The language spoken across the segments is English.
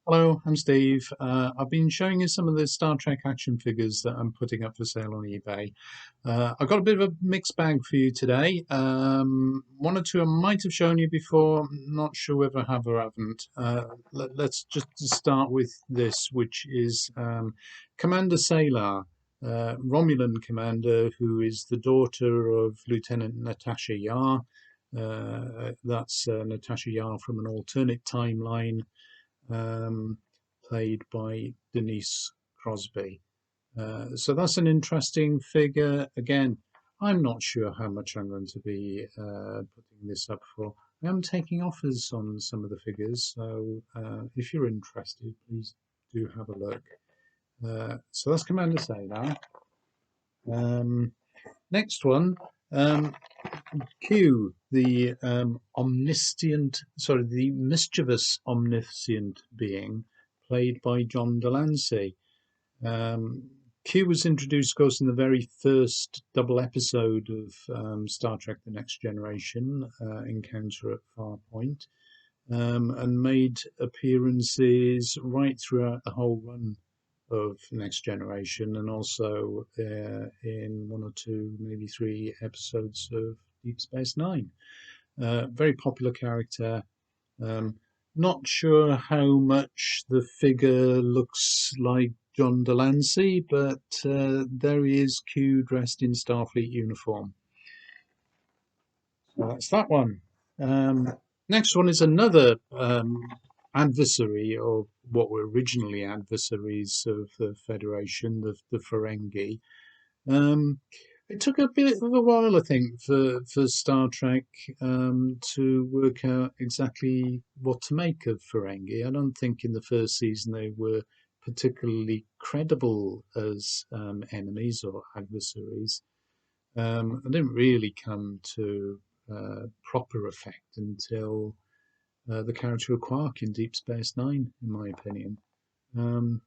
Hello, I'm Steve. I've been showing you some of the Star Trek action figures that I'm putting up for sale on eBay. I've got a bit of a mixed bag for you today. One or two I might have shown you before, not sure whether I have or haven't. Let's just start with this, which is Commander Salar, Romulan commander, who is the daughter of Lieutenant Natasha Yar. That's Natasha Yar from an alternate timeline, um, played by Denise Crosby. So that's an interesting figure. Again, I'm not sure how much I'm going to be putting this up for. I am taking offers on some of the figures, so if you're interested, please do have a look. So that's Commander Salar. Next one, Q, the the mischievous omniscient being, played by John Delancey. Um, Q was introduced, of course, in the very first double episode of Star Trek: The Next Generation, Encounter at Farpoint, and made appearances right throughout the whole run of Next Generation, and also in one or two, maybe three episodes of Deep Space Nine. Very popular character. Um, Not sure how much the figure looks like John Delancey, but there he is, Q, dressed in Starfleet uniform. So that's that one. Next one is another adversary, or what were originally adversaries of the Federation, the Ferengi. Um, it took a bit of a while, I think, for Star Trek to work out exactly what to make of Ferengi. I don't think in the first season they were particularly credible as enemies or adversaries. I didn't really come to proper effect until the character of Quark in Deep Space Nine, in my opinion. Um,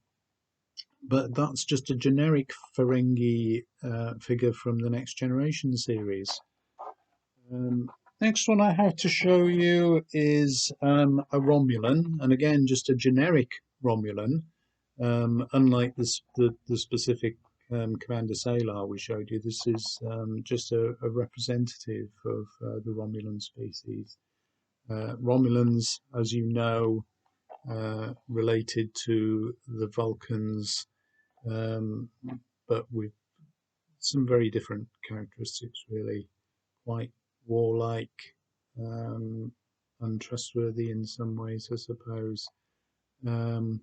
but that's just a generic Ferengi figure from the Next Generation series. Next one I have to show you is a Romulan, and again, just a generic Romulan, unlike the specific Commander Salar we showed you. This is just a representative of the Romulan species. Romulans, as you know, related to the Vulcans, um, but with some very different characteristics, really. Quite warlike, um, untrustworthy in some ways, I suppose. Um,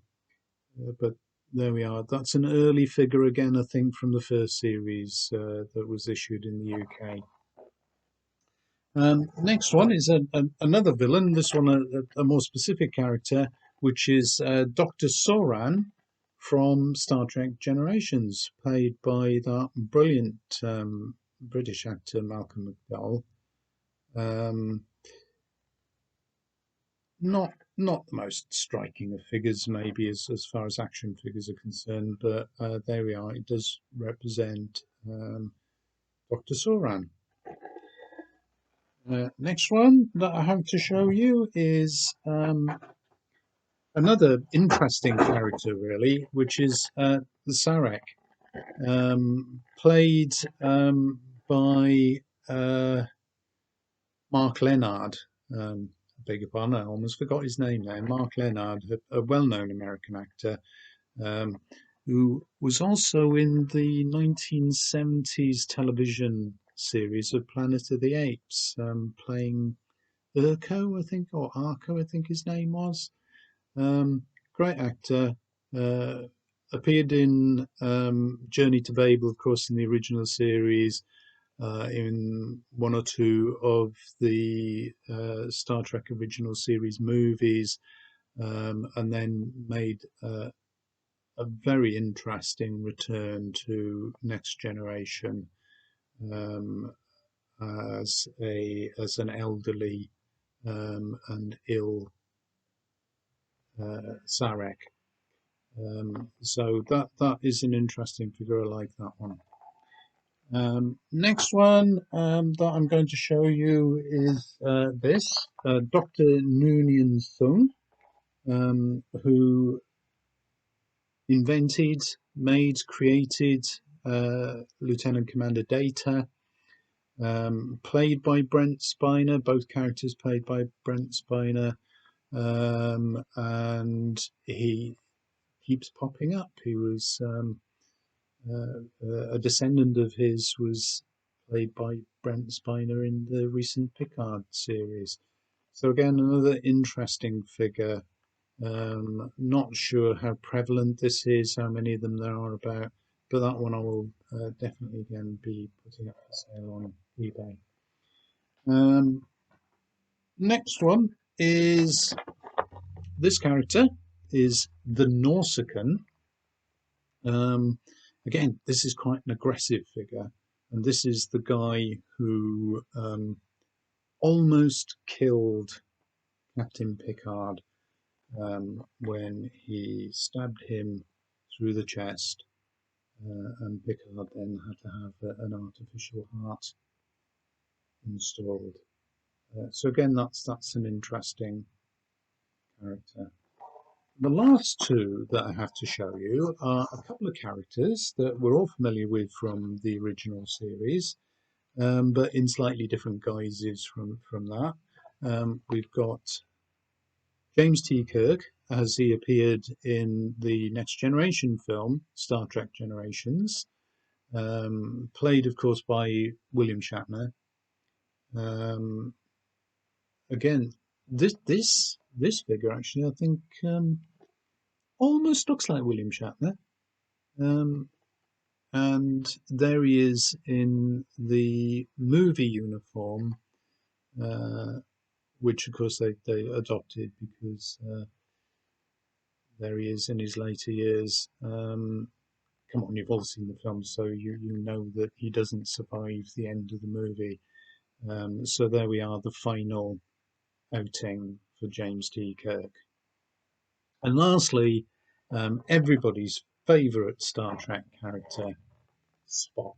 but there we are. That's an early figure again, I think, from the first series that was issued in the UK. Next one is another villain, this one a more specific character, which is Dr. Sauron from Star Trek Generations, played by that brilliant British actor Malcolm McDowell. Um, not the most striking of figures, maybe as far as action figures are concerned, but there we are. It does represent Dr. Sauron. Next one that I have to show you is another interesting character, really, which is the Sarek, played by Mark Leonard. I beg your pardon, I almost forgot his name there. Mark Leonard, a well-known American actor, um, who was also in the 1970s television series of Planet of the Apes, playing Urko, I think, or Arko, I think his name was. Great actor. Uh, Appeared in Journey to Babel, of course, in the original series, in one or two of the Star Trek original series movies, and then made a very interesting return to Next Generation, um, as an elderly and ill Sarek. So that is an interesting figure. I like that one. Next one that I'm going to show you is this Dr. Noonien Sun. who invented, made, created Lieutenant Commander Data, played by Brent Spiner, both characters played by Brent Spiner, and he keeps popping up. He was a descendant of his was played by Brent Spiner in the recent Picard series. So again, another interesting figure. Not sure how prevalent this is, how many of them there are about, but that one I will definitely again be putting up for sale on eBay. Next one is this character is the Nausicaan. Again, this is quite an aggressive figure, and this is the guy who almost killed Captain Picard when he stabbed him through the chest, and Picard then had to have an artificial heart installed. So again, that's an interesting character. The last two that I have to show you are a couple of characters that we're all familiar with from the original series, but in slightly different guises from that. We've got James T. Kirk, as he appeared in the Next Generation film, Star Trek Generations, played, of course, by William Shatner. Again, this figure actually, I think, almost looks like William Shatner. And there he is in the movie uniform, which of course they adopted because there he is in his later years. Come on, you've all seen the film, so you know that he doesn't survive the end of the movie. So there we are, the final outing for James T. Kirk. And lastly, everybody's favourite Star Trek character, Spock.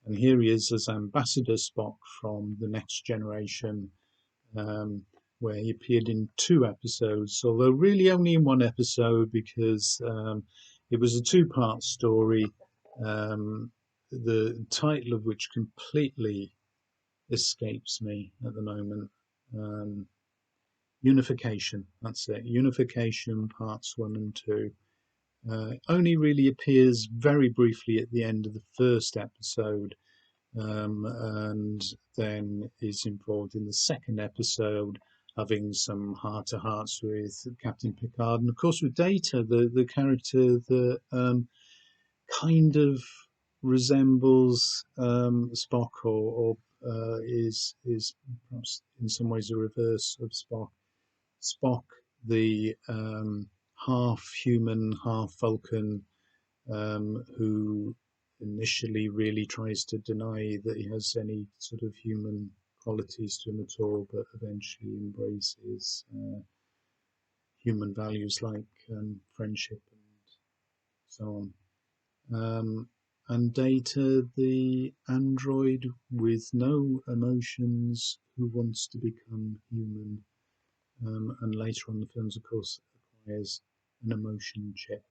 And here he is as Ambassador Spock from The Next Generation, where he appeared in 2 episodes, although really only in 1 episode because it was a 2-part story, the title of which completely escapes me at the moment. Unification, that's it. Unification parts 1 and 2. Only really appears very briefly at the end of the 1st episode, and then is involved in the 2nd episode, having some heart-to-hearts with Captain Picard, and of course with Data, the character that kind of resembles Spock, or is perhaps in some ways a reverse of Spock. Spock, the half human, half Vulcan, who initially really tries to deny that he has any sort of human qualities to him at all, but eventually embraces human values like friendship and so on. And Data, the android with no emotions, who wants to become human, and later on in the films, of course, acquires an emotion chip.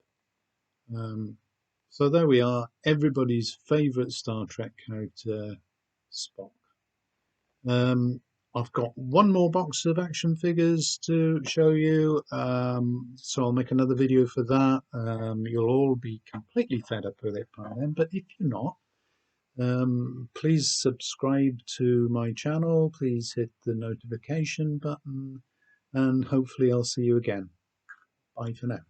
So there we are, everybody's favourite Star Trek character, Spock. I've got 1 more box of action figures to show you, so I'll make another video for that. You'll all be completely fed up with it by then, but if you're not, please subscribe to my channel, please hit the notification button, and hopefully I'll see you again. Bye for now.